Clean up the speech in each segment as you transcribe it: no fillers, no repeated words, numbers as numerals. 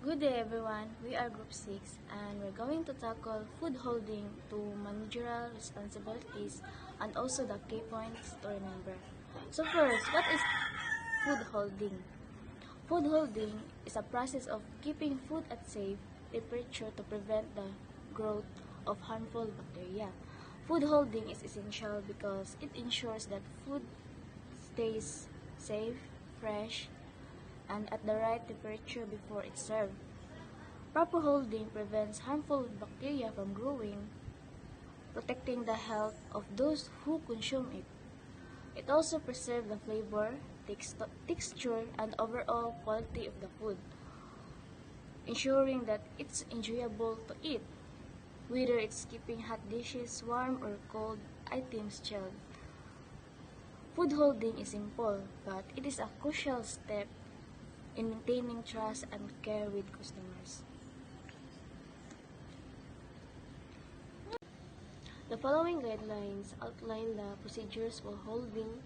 Good day everyone, we are Group 6 and we're going to tackle food holding to managerial responsibilities and also the key points to remember. So first, what is food holding? Food holding is a process of keeping food at safe temperature to prevent the growth of harmful bacteria. Food holding is essential because it ensures that food stays safe, fresh, and at the right temperature before it's served. Proper holding prevents harmful bacteria from growing, protecting the health of those who consume it. It also preserves the flavor, texture, and overall quality of the food, ensuring that it's enjoyable to eat, whether it's keeping hot dishes warm or cold items chilled. Food holding is simple, but it is a crucial step in maintaining trust and care with customers. The following guidelines outline the procedures for holding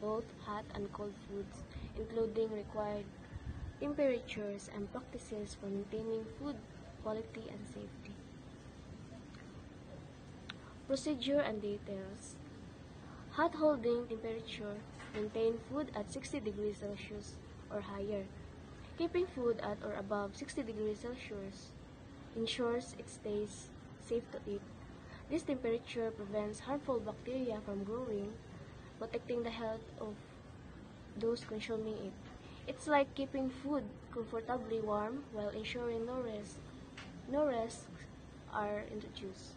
both hot and cold foods, including required temperatures and practices for maintaining food quality and safety. Procedure and details. Hot holding temperature: maintain food at 60 degrees Celsius or higher. Keeping food at or above 60 degrees Celsius ensures it stays safe to eat. This temperature prevents harmful bacteria from growing, protecting the health of those consuming it. It's like keeping food comfortably warm while ensuring no risks are introduced.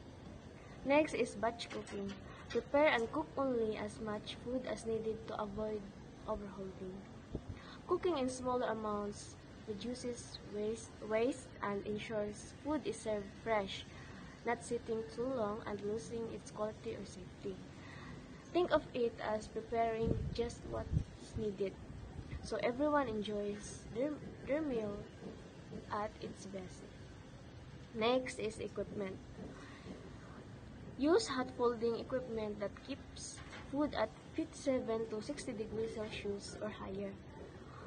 Next is batch cooking. Prepare and cook only as much food as needed to avoid overholding. Cooking in smaller amounts reduces waste and ensures food is served fresh, not sitting too long and losing its quality or safety. Think of it as preparing just what's needed, so everyone enjoys their meal at its best. Next is equipment. Use hot folding equipment that keeps food at 57 to 60 degrees Celsius or higher.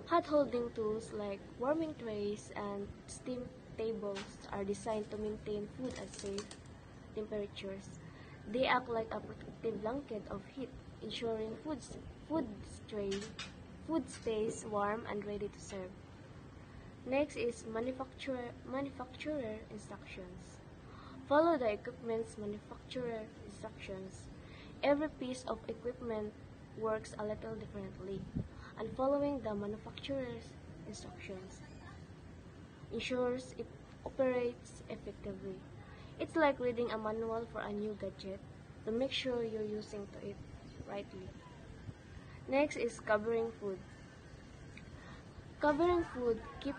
Hot holding tools like warming trays and steam tables are designed to maintain food at safe temperatures. They act like a protective blanket of heat, ensuring food stays warm and ready to serve. Next is manufacturer instructions. Follow the equipment's manufacturer instructions. Every piece of equipment works a little differently, and following the manufacturer's instructions ensures it operates effectively. It's like reading a manual for a new gadget to make sure you're using it rightly. Next is covering food. Covering food: keep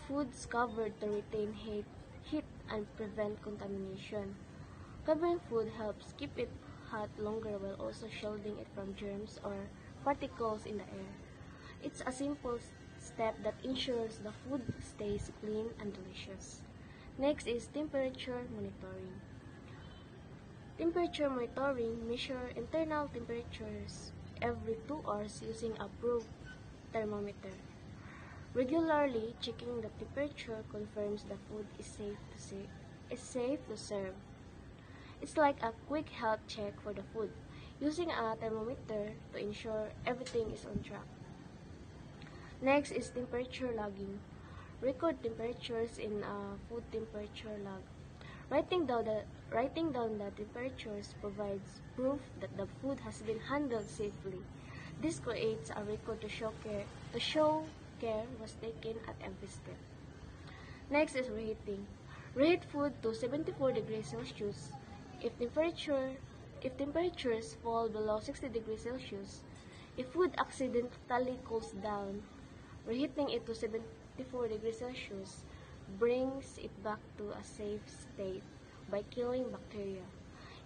foods covered to retain heat and prevent contamination. Covering food helps keep it hot longer while also shielding it from germs or particles in the air. It's a simple step that ensures the food stays clean and delicious. Next is temperature monitoring. Temperature monitoring: measure internal temperatures every 2 hours using a probe thermometer. Regularly checking the temperature confirms the food is safe to serve. It's like a quick health check for the food, using a thermometer to ensure everything is on track. Next is temperature logging. Record temperatures in a food temperature log. Writing down the temperatures provides proof that the food has been handled safely. This creates a record to show care was taken at every step. Next is reheating. Reheat food to 74 degrees Celsius. If temperatures fall below 60 degrees Celsius, if food accidentally cools down, reheating it to 74 degrees Celsius brings it back to a safe state by killing bacteria.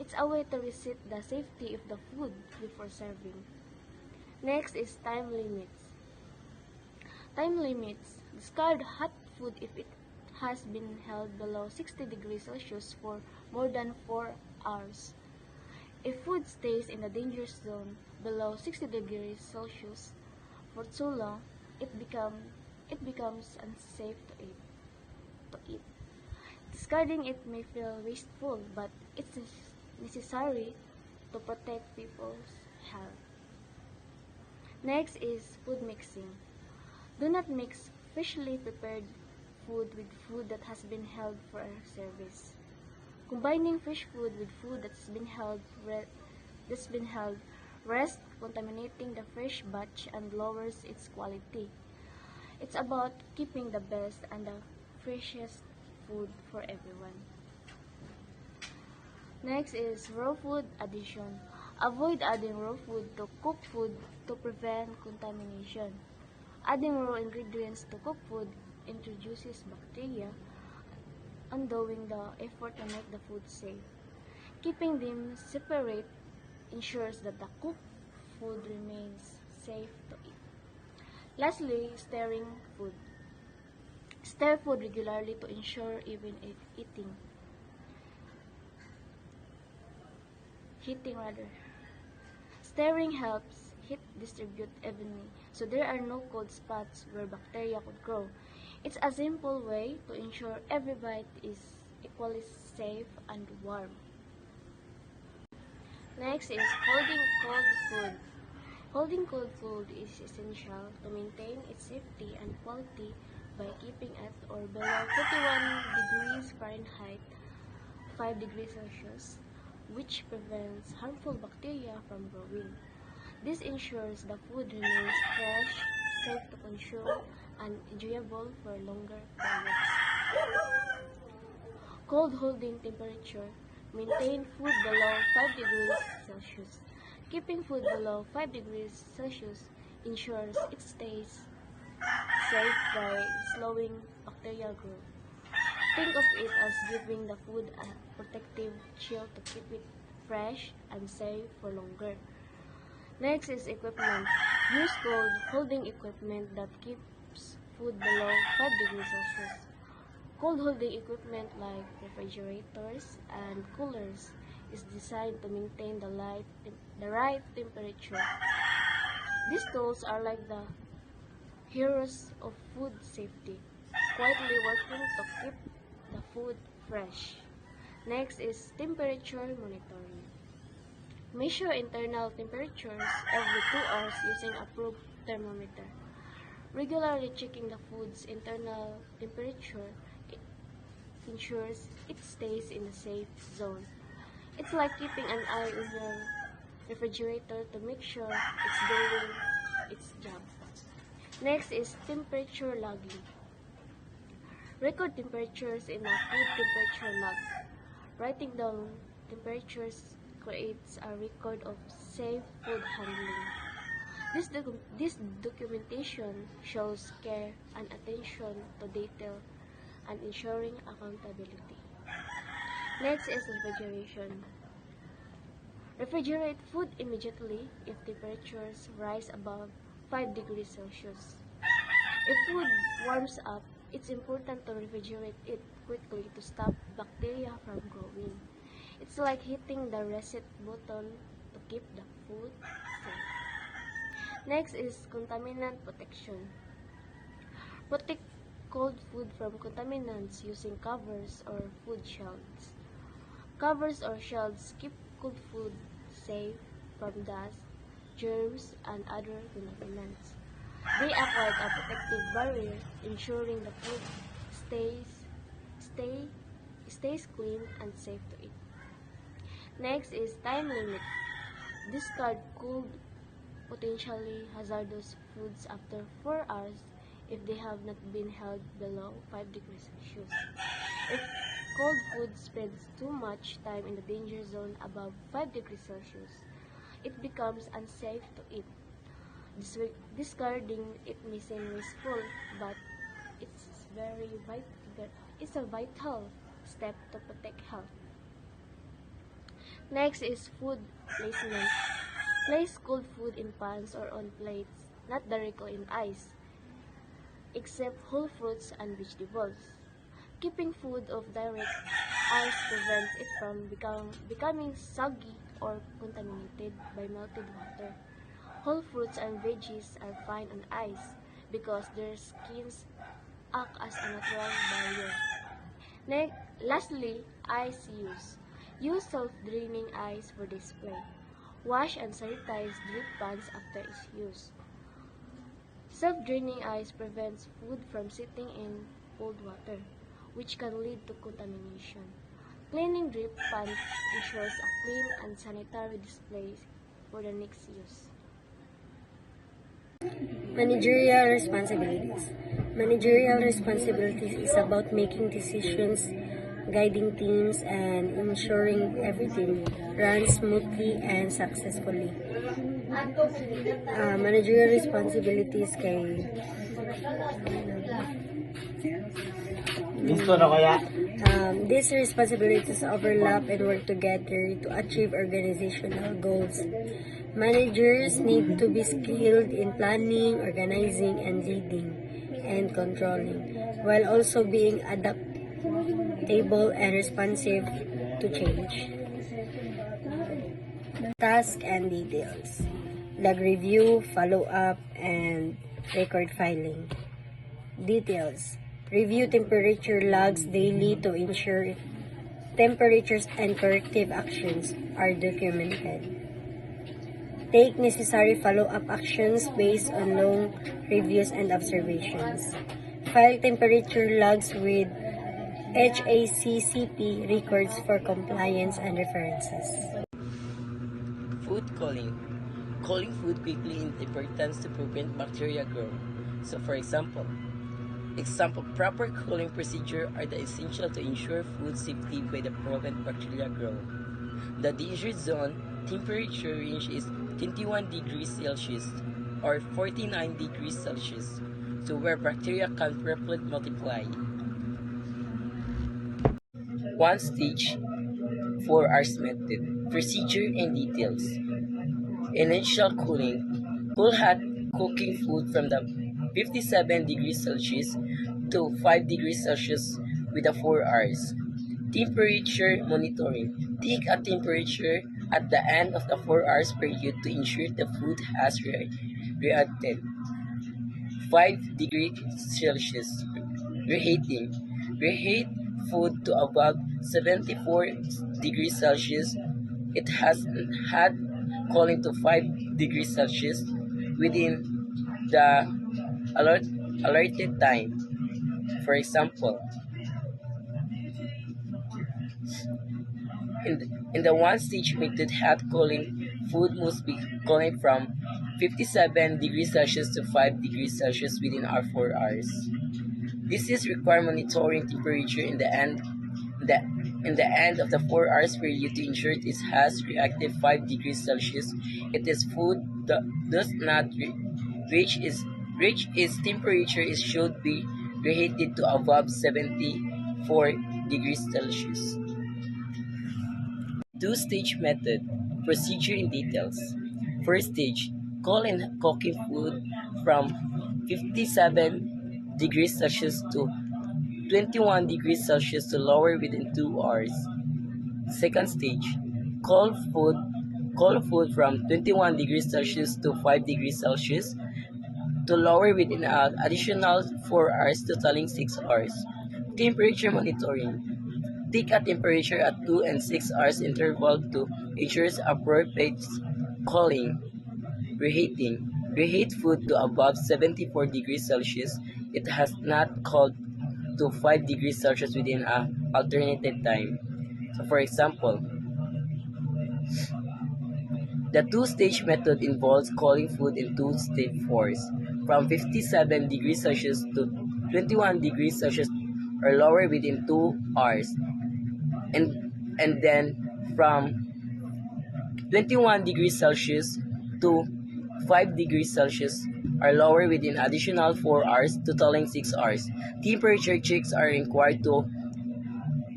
It's a way to reset the safety of the food before serving. Next is time limits. Time limits: discard hot food if it has been held below 60 degrees Celsius for more than 4 hours. If food stays in the danger zone below 60 degrees Celsius for too long, it it becomes unsafe to eat. Discarding it may feel wasteful, but it's necessary to protect people's health. Next is food mixing. Do not mix freshly prepared food with food that has been held for service. Combining fresh food with food that's been held risks contaminating the fresh batch and lowers its quality. It's about keeping the best and the freshest food for everyone. Next is raw food addition. Avoid adding raw food to cooked food to prevent contamination. Adding raw ingredients to cooked food introduces bacteria, undoing the effort to make the food safe. Keeping them separate ensures that the cooked food remains safe to eat. Lastly, stirring food. Stir food regularly to ensure even if heating rather. Stirring helps heat distribute evenly, so there are no cold spots where bacteria could grow. It's a simple way to ensure every bite is equally safe and warm. Next is holding cold food. Holding cold food is essential to maintain its safety and quality by keeping it or below 41 degrees Fahrenheit, 5 degrees Celsius, which prevents harmful bacteria from growing. This ensures the food remains fresh, safe to consume, and enjoyable for longer periods. Cold holding temperature. Maintain food below 5 degrees Celsius. Keeping food below 5 degrees Celsius ensures it stays safe by slowing bacterial growth. Think of it as giving the food a protective chill to keep it fresh and safe for longer. Next is equipment. Use cold holding equipment that keeps food below 5 degrees Celsius. Cold holding equipment like refrigerators and coolers is designed to maintain the right temperature. These tools are like the heroes of food safety, quietly working to keep the food fresh. Next is temperature monitoring. Measure internal temperatures every 2 hours using a probe thermometer. Regularly checking the food's internal temperature ensures it stays in the safe zone. It's like keeping an eye on your refrigerator to make sure it's doing its job. Next is temperature logging. Record temperatures in a food temperature log. Writing down temperatures creates a record of safe food handling. This documentation shows care and attention to detail and ensuring accountability. Next is refrigeration. Refrigerate food immediately if temperatures rise above 5 degrees Celsius. If food warms up, it's important to refrigerate it quickly to stop bacteria from growing. It's like hitting the reset button to keep the food safe. Next is contaminant protection. Protect cold food from contaminants using covers or food shields. Covers or shields keep cold food safe from dust, germs, and other contaminants. They act like a protective barrier, ensuring the food stay, stays clean and safe to eat. Next is time limit. Discard cold, potentially hazardous foods after 4 hours if they have not been held below 5 degrees Celsius. If cold food spends too much time in the danger zone above 5 degrees Celsius, it becomes unsafe to eat. Discarding it may seem wasteful, but it's a vital step to protect health. Next is food placement. Place cold food in pans or on plates, not directly in ice, except whole fruits and vegetables. Keeping food of direct ice prevents it from becoming soggy or contaminated by melted water. Whole fruits and veggies are fine on ice. because their skins act as a natural barrier. Lastly, ice use. Use self-draining ice for display. Wash and sanitize drip pans after its use. Self-draining ice prevents food from sitting in cold water, which can lead to contamination. Cleaning drip pans ensures a clean and sanitary display for the next use. Managerial responsibilities. Managerial responsibilities is about making decisions, guiding teams, and ensuring everything runs smoothly and successfully. Managerial responsibilities kay these responsibilities overlap and work together to achieve organizational goals. Managers need to be skilled in planning, organizing, and leading and controlling, while also being adaptable and responsive to change. Task and details. Log review, follow-up, and record filing. Details. Review temperature logs daily to ensure temperatures and corrective actions are documented. Take necessary follow-up actions based on long reviews and observations. File temperature logs with HACCP records for compliance and references. Food calling. Calling food quickly is important to prevent bacteria growth. So for example, proper cooling procedure are the essential to ensure food safety by the prevent bacteria growth. The danger zone temperature range is 21 degrees Celsius or 49 degrees Celsius, so where bacteria can rapidly multiply. One stage 4 hours method. Procedure and details. Initial cooling. Cool hot cooking food from the 57 degrees Celsius to 5 degrees Celsius with a 4 hours. Temperature monitoring. Take a temperature at the end of the 4 hours period to ensure the food has reacted. 5 degrees Celsius. Reheating. Reheat food to above 74 degrees Celsius. It has had cooling to 5 degrees Celsius within the alerted time. For example, in the one-stage method, hot cooling food must be cooling from 57 degrees Celsius to 5 degrees Celsius within our 4 hours. This is require monitoring temperature in the end of the 4 hours period to ensure it has reactive 5 degrees Celsius. It is food that does not reach its temperature is should be reheated to above 74 degrees Celsius. Two-stage method. Procedure in details. First stage, cool and cooking food from 57 degrees Celsius to 21 degrees Celsius to lower within 2 hours. Second stage, cool food from 21 degrees Celsius to 5 degrees Celsius to lower within an additional 4 hours, totaling 6 hours. Temperature monitoring. Take a temperature at 2 and 6 hours interval to ensure appropriate cooling. Reheating. Reheat food to above 74 degrees Celsius. It has not cooled to 5 degrees Celsius within an alternated time. So for example, the two-stage method involves cooling food in two stage force from 57 degrees Celsius to 21 degrees Celsius or lower within 2 hours. And then from 21 degrees Celsius to 5 degrees Celsius or lower within additional 4 hours, totaling 6 hours. Temperature checks are required to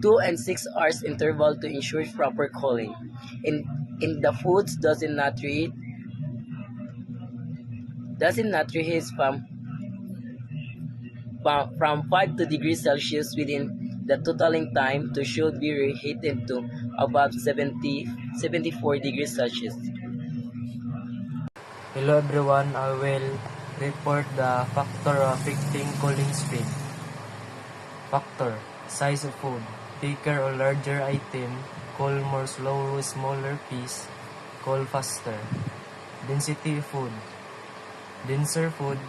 2 and 6 hours interval to ensure proper cooling. In the foods does not reheat from 5 to degrees Celsius within the totaling time to should be reheated to above 74 degrees Celsius. Hello everyone, I will report the factor affecting cooling speed. Factor: size of food. Thicker or larger item, cool more slow, smaller piece, cool faster. Density of food. Denser food,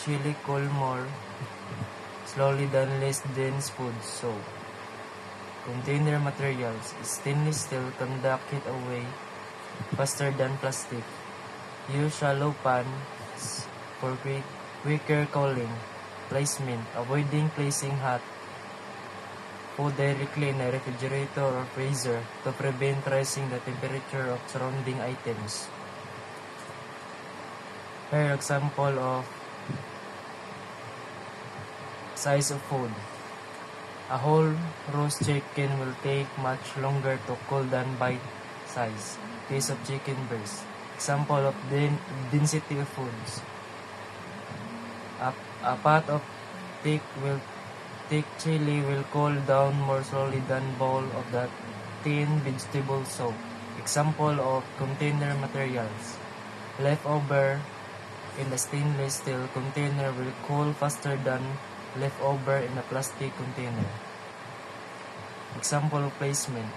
chili cool more slowly than less dense food. So, container materials. Stainless steel conduct heat away faster than plastic. Use shallow pans for quicker cooling. Placement. Avoiding placing hot food directly in a refrigerator or freezer to prevent rising the temperature of surrounding items. Here example of size of food. A whole roast chicken will take much longer to cool than bite size piece of chicken breast. Example of density of foods. A pot of thick chili will cool down more slowly than bowl of that thin vegetable soup. Example of container materials. Leftover in a stainless steel container will cool faster than leftover in a plastic container. Example of placement.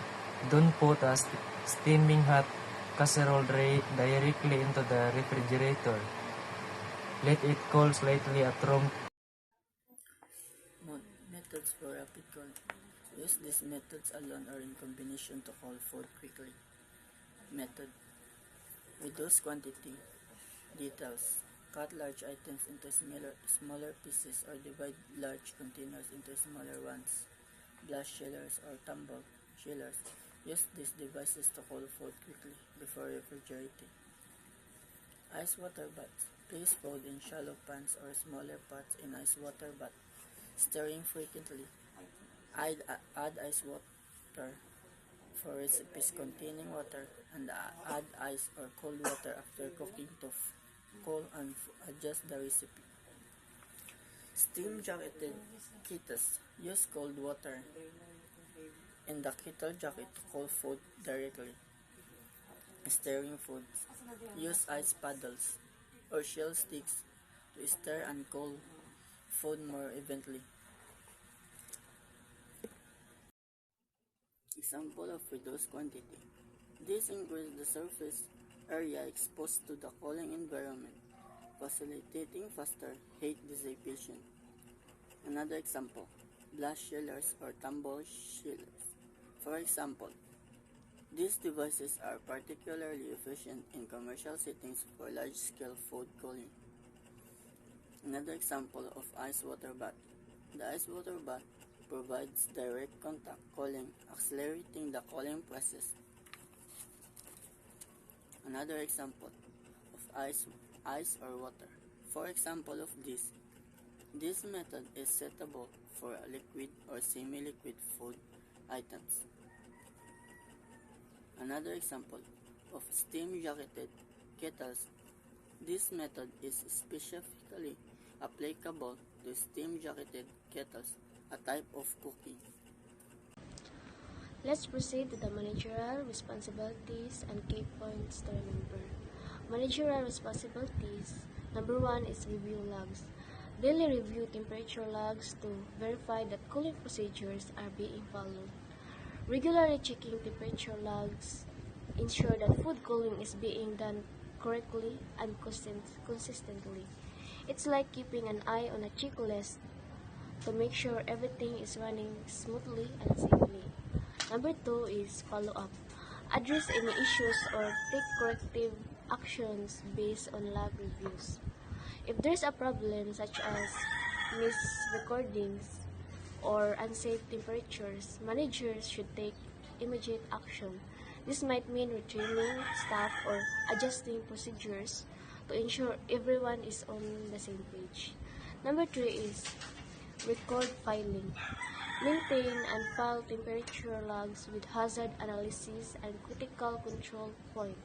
Don't put a steaming hot casserole directly into the refrigerator. Let it cool slightly at room. Methods for rapid cooling. Use these methods alone or in combination to cool food quickly. Method. Reduce quantity. Details. Cut large items into smaller pieces or divide large containers into smaller ones. Blast chillers or tumble chillers. Use these devices to cool food quickly before refrigerating. Ice water baths. Place food in shallow pans or smaller pots in ice water bath. Stirring frequently. Add ice water for recipes containing water and add ice or cold water after cooking to cool and adjust the recipe. Steam jacketed kettles. Use cold water in the kettle jacket to cool food directly. Stirring foods. Use ice paddles or shell sticks to stir and cool food more evenly. Example of reduced quantity. This increases the surface area exposed to the cooling environment, facilitating faster heat dissipation. Another example, blast chillers or tumble chillers. For example, these devices are particularly efficient in commercial settings for large-scale food cooling. Another example of ice water bath. The ice water bath provides direct contact cooling, accelerating the cooling process. Another example of ice or water. For example of this method is suitable for liquid or semi-liquid food items. Another example of steam jacketed kettles. This method is specifically applicable to steam jacketed kettles, a type of cooking. Let's proceed to the managerial responsibilities and key points to remember. Managerial responsibilities. Number 1 is review logs. Daily review temperature logs to verify that cooling procedures are being followed. Regularly checking temperature logs ensure that food cooling is being done correctly and consistently. It's like keeping an eye on a checklist to make sure everything is running smoothly and safely. Number 2 is follow-up. Address any issues or take corrective actions based on lab reviews. If there's a problem such as missed recordings or unsafe temperatures, managers should take immediate action. This might mean retraining staff or adjusting procedures to ensure everyone is on the same page. Number 3 is record filing. Maintain and file temperature logs with hazard analysis and critical control point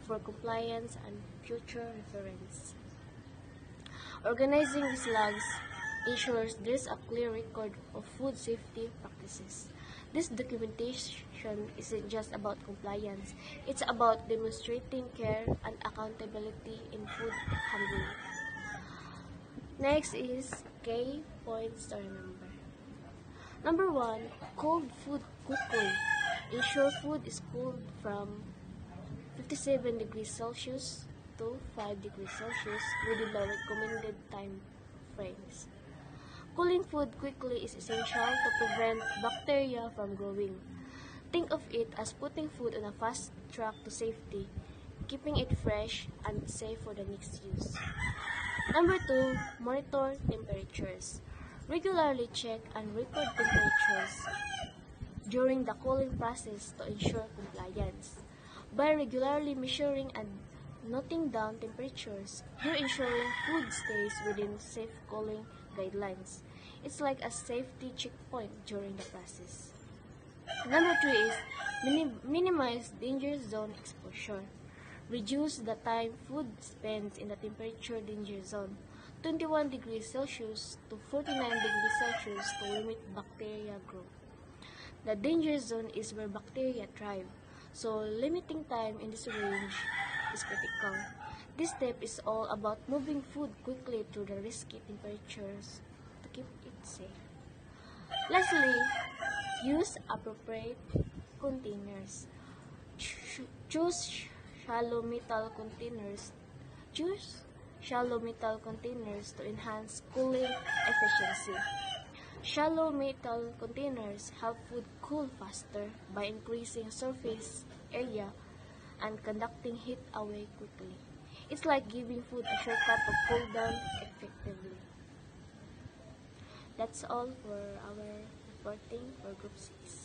for compliance and future reference. Organizing these logs ensures there's a clear record of food safety practices. This documentation isn't just about compliance, it's about demonstrating care and accountability in food handling. Next is K points to remember. Number 1, cold food quickly. Ensure food is cooled from 57 degrees Celsius to 5 degrees Celsius within the recommended time frames. Cooling food quickly is essential to prevent bacteria from growing. Think of it as putting food on a fast track to safety, keeping it fresh and safe for the next use. Number 2, monitor temperatures. Regularly check and record temperatures during the cooling process to ensure compliance. By regularly measuring and noting down temperatures, you're ensuring food stays within safe cooling guidelines. It's like a safety checkpoint during the process. Number 3 is minimize danger zone exposure. Reduce the time food spends in the temperature danger zone, 21 degrees Celsius to 49 degrees Celsius to limit bacteria growth. The danger zone is where bacteria thrive, so limiting time in this range is critical. This step is all about moving food quickly to the risky temperatures to keep it safe. Lastly, use appropriate containers. Choose shallow metal containers. Choose shallow metal containers to enhance cooling efficiency. Shallow metal containers help food cool faster by increasing surface area and conducting heat away quickly. It's like giving food a shortcut to cool down effectively. That's all for our reporting for Group 6.